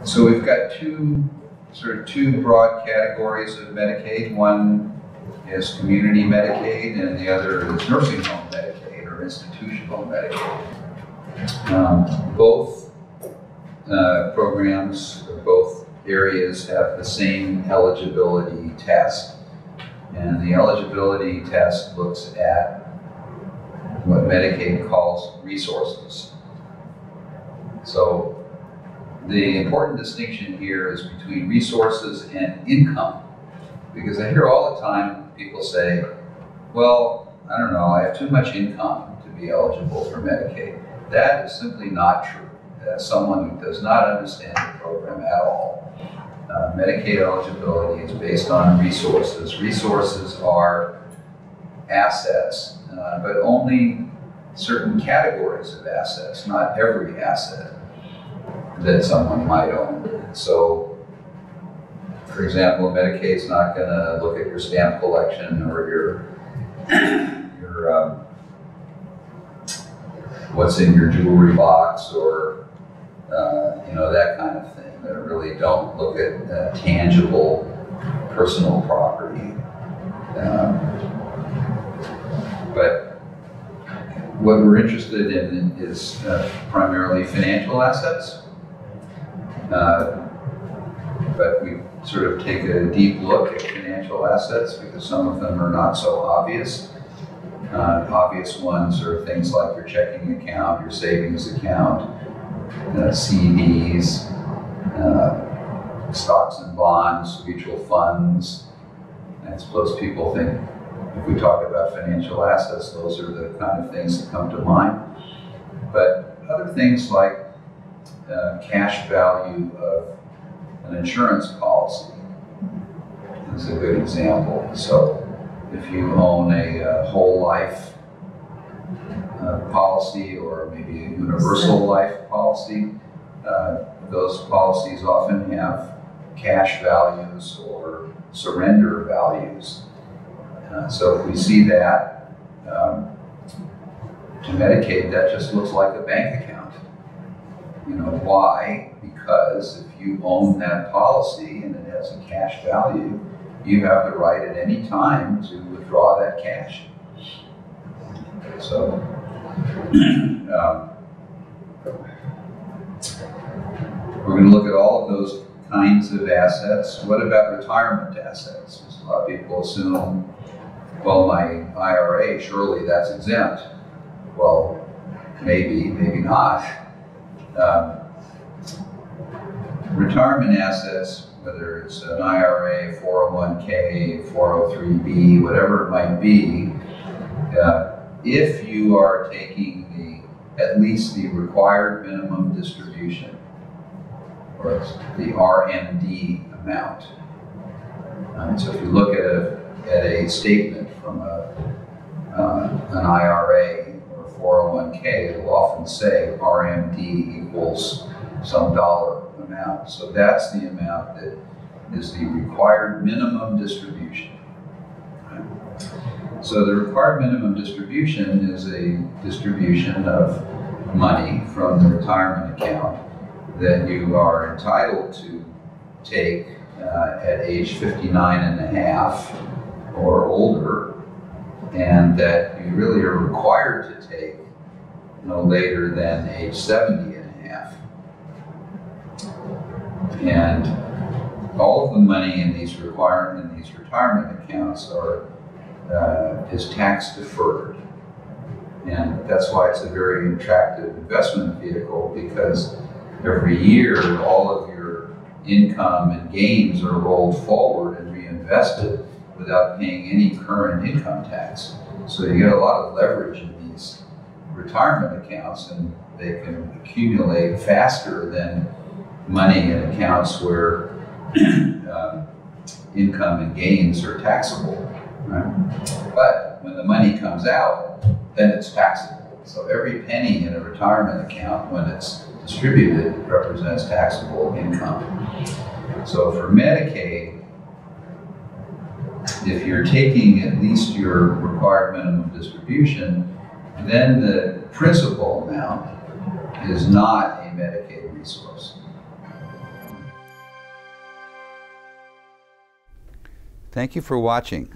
So we've got two broad categories of Medicaid. One is community Medicaid, and the other is nursing home Medicaid or institutional Medicaid. Both programs, both areas have the same eligibility test. And the eligibility test looks at what Medicaid calls resources. So the important distinction here is between resources and income. Because I hear all the time people say, well, I don't know, I have too much income to be eligible for Medicaid. That is simply not true. As someone who does not understand the program at all. Medicaid eligibility is based on resources. Resources are assets, but only certain categories of assets, not every asset that someone might own. So, for example, Medicaid's not going to look at your stamp collection or your what's in your jewelry box or that kind of thing. They really don't look at tangible personal property. But what we're interested in is primarily financial assets. But we sort of take a deep look at financial assets because some of them are not so obvious. Obvious ones are things like your checking account, your savings account, CDs, stocks and bonds, mutual funds. I suppose people think if we talk about financial assets, those are the kind of things that come to mind. But other things like cash value of an insurance policy is a good example. So if you own a whole life policy or maybe a universal life policy, those policies often have cash values or surrender values. So if we see that, to Medicaid, that just looks like a bank account. Why? Because if you own that policy and it has a cash value, you have the right at any time to withdraw that cash. So, we're going to look at all of those kinds of assets. What about retirement assets? Because a lot of people assume, well, my IRA, surely that's exempt. Well, maybe, maybe not. Retirement assets, whether it's an IRA, 401k, 403b, whatever it might be, if you are taking at least the required minimum distribution, or the RMD amount. So if you look at a statement from an IRA or 401k, it will often say RMD equals some dollar amount. So that's the amount that is the required minimum distribution. So the required minimum distribution is a distribution of money from the retirement account that you are entitled to take at age 59 and a half or older, and that you really are required to take no later than age 70 and a half. And all of the money in these retirement accounts is tax deferred. And that's why it's a very attractive investment vehicle, because every year all of your income and gains are rolled forward and reinvested without paying any current income tax. So you get a lot of leverage in these retirement accounts, and they can accumulate faster than money in accounts where income and gains are taxable. Right? But when the money comes out, then it's taxable. So every penny in a retirement account, when it's distributed, represents taxable income. So for Medicaid, if you're taking at least your required minimum distribution, then the principal amount is not a Medicaid resource. Thank you for watching.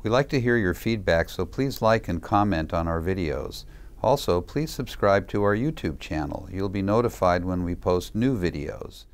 We like to hear your feedback, so please like and comment on our videos. Also, please subscribe to our YouTube channel. You'll be notified when we post new videos.